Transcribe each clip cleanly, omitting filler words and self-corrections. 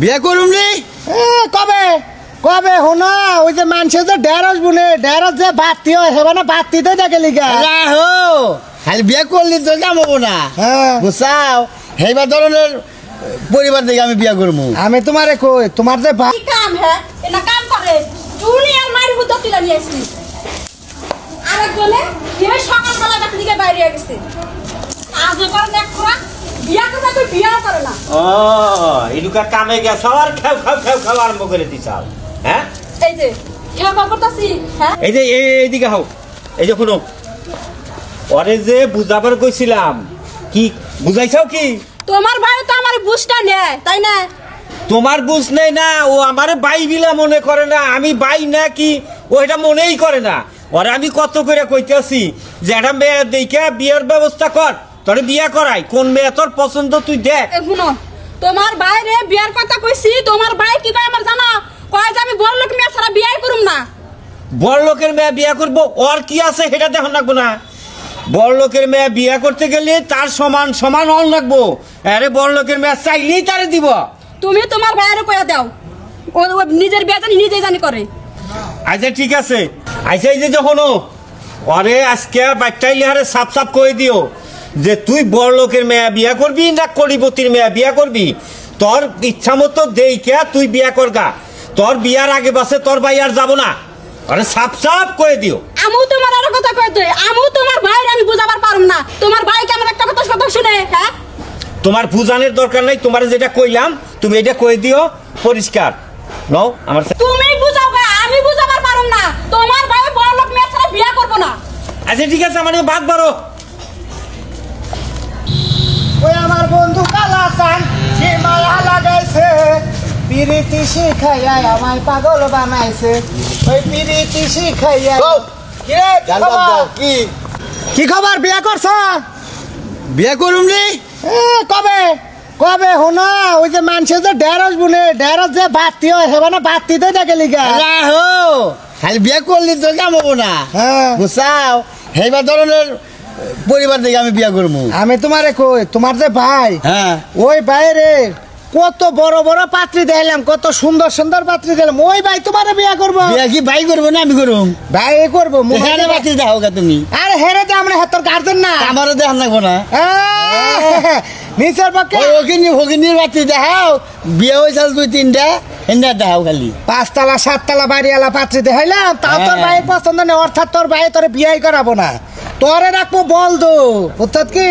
বিয়ে করুম নি কবে কবে শোনা ওই যে মানুষে যে ঢেঁড়স বুনে ঢেঁড়স যে বাতি হয় হবে না বাতিতে দেখে লিগা রাহো খালি বিয়ে করলি তো যাবো না বুঝাও সেইবার ধরনের পরিবার থেকে আমি বিয়ে করবো। আমি তোমারে কই তোমার যে কাম হ্যাঁ এটা কাম করে চুনি আর মারি বুদ্ধ তুলে নিয়ে আসছি আরেকজনে দিয়ে সকালবেলা বাড়ি থেকে বাইরে গেছে আজ করে দেখ খোরা বিয়া করে তুই বিয়া করে না ও এডুকা কামে গেছ আর খাও খাও খাও খাও আরম্ভ করে দিছাও হ্যাঁ এই যে এবার করতাছি হ্যাঁ এই যে এইদিকে হও এই যে শুনো ওরে যে বুঝাবার কইছিলাম কি বুঝাইছাও কি তোমার ভাই তো আমার বুঝটা নেয় তাই না তোমার বুঝ নেই না ও আমারে বাই বিলা মনে করে না আমি বাই না কি ও এটা মনেই করে না ওরে আমি কত করে কইতেছি যে একটা মেয়ে দেখে বিয়ের ব্যবস্থা কর তোরে বিয়ে করাই কোন মেয়ে তোর পছন্দ তুই দেখ শুনো তোমার বাইরে বিয়ার কথা কইছি তোমার ভাই কি কয় আমার জানো কয় যে আমি বড় লোক মেয়ে ছাড়া বিয়ে করুম না বড় লোকের মেয়ে বিয়ে করবো ওর কি আছে সেটা দেখো লাগবো না বড় লোকের মেয়ে বিয়ে করতে গেলে তার সমান সমান হল লাগবো আরে বড় লোকের মেয়ে চাইলেই তারে দিব তুমি তোমার ভাইয়ের কইয়া দাও ও নিজের বিয়ে জানি নিজেই জানি করে আচ্ছা ঠিক আছে আচ্ছা এই যে যখন ওরে আজকে বাচ্চাইলে হারে সাপ সাপ করে দিও যে তুই বড় লোকের মেয়ে বিয়ে করবি না কড়িপতির মেয়ে বিয়ে করবি তোর ইচ্ছা মতো দেইকে তুই বিয়ে করগা তোর বিয়ার আগে বাসে তোর ভাই আর যাবো না আরে সাপ সাপ করে দিও আমু তোমার আর কথা কই দে আমু তোমার ভাইয়ের আমি বুঝাবার পারুম না তোমার ভাই কেমন একটা কথা শুনে হ্যাঁ তোমার বুঝানোর দরকার নাই তোমার যেটা কইলাম তুমি এটা কই দিও পরিষ্কার নাও আমার তুমি বুঝাও আমি বুঝাবার পারুম না তোমার ভাই বড় লোক মেয়ে ছাড়া বিয়ে করব না আচ্ছা ঠিক আছে মানে বাদ বারো ওই আমার বন্ধু কালাসান সে মায়া লাগাইছে পিরিতি শিখাইয়া আমায় পাগল বানাইছে ওই পিরিতি শিখাইয়া কি খবর বিয়ে করছ বিয়ে করুম নি কবে কবে শোনা ওই যে মানুষে যে ঢেঁড়স বুনে ঢেঁড়স যে বাতি হয় হবে না বাতিতে দেখে লিগা রাহো খালি বিয়ে করলি তো যাবো না বুঝাও সেইবার ধরনের পরিবার থেকে আমি বিয়ে করবো। আমি তোমারে কই তোমার যে ভাই ওই বাইরে কত বড় বড় পাত্রী দিলাম কত সুন্দর সুন্দর পাত্রী দিলাম ওই ভাই তোমারে বিয়ে করবো বিয়ে কি ভাই করবো না আমি করবো ভাই করবো মুখানে পাত্রী দেখো গা তুমি আরে হেরে দে আমরা তোর গার্জেন না আমারও দেখান লাগবো না নিচের পক্ষে ভগিনীর পাত্রী দেখাও বিয়ে হয়েছে 2-3টা এনে দেখাও খালি 5তলা 7তলা বাড়িওয়ালা পাত্রী দেখাইলাম তাও তোর ভাইয়ের পছন্দ নেই অর্থাৎ তোর ভাই তোরে বিয়ে করাবো না তোরে রাখবো বলদো অর্থাৎ কি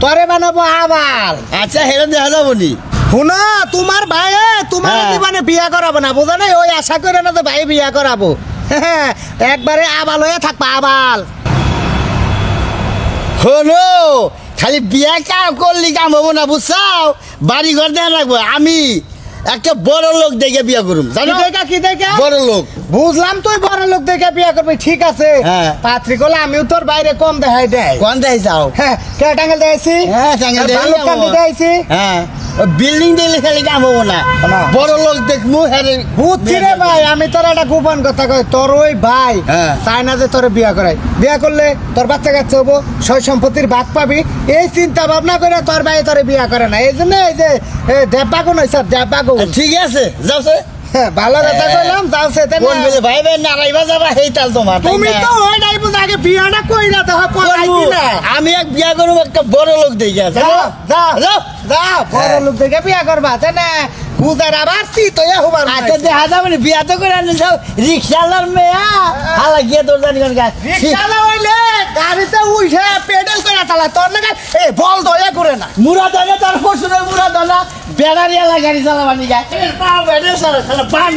তোরে বানাবো আবাল আচ্ছা হেরে দেখা যাবো নি শুনো তোমার ভাই তোমার মানে বিয়ে করাবো না বোঝা নাই ওই আশা করে না তো ভাই বিয়ে করাবো একবারে আবাল হয়ে থাকবা আবাল হলো খালি বিয়ে কাম করলি কাম হবো না বুঝছাও বাড়ি ঘর দেখা রাখবো আমি একটা বড় লোক দেখে বিয়ে করুম জানো কি দেখা বড় লোক বুঝলাম তুই বড় লোক দেখে বিয়ে করবি ঠিক আছে পাত্রী করলে আমিও তোর বাইরে কম দেখাই দেয় কোন দেখাই যাও কে টাঙ্গেল দেখাইছি দেখাইছি বিল্ডিং দেখলে খালি কাম হবো না বড় লোক দেখবো বুঝছি রে ভাই আমি তোর একটা গোপন কথা কই তোর ওই ভাই চাই না যে তোর বিয়ে করাই বিয়ে করলে তোর বাচ্চা কাচ্চা হবো সয় সম্পত্তির ভাগ পাবি এই চিন্তা ভাবনা করে তোর ভাই তোর বিয়ে করে না এই জন্য এই যে দেববাগো নয় স্যার দেববাগো ঠিক আছে যাও সে ভালো কথা কইলাম যাও সে ভাই ভাই নারাইবা যাবা সেই তাল তোমার তুমি তো ওই টাইপ আগে বিয়েটা কইরা তো আমি এক বিয়ে করবো একটা বড় লোক দেখে আছে বড় লোক দেখে বিয়ে করবা তাই না বুঝার আবার তো আচ্ছা দেখা যাবে না বিয়া তো করে আনি যাও রিক্সাওয়ালার মেয়া হালা গিয়ে তোর জানি কোন গাছ রিক্সাওয়ালা হইলে গাড়িতে উঠে পেডেল করে চালায় তোর না এই বল দয়া করে না মুরা দলে তার পশুরের মুরা দলা বেড়ারিয়ালা গাড়ি চালাবানি গাছ পাও বেড়ে চালা বান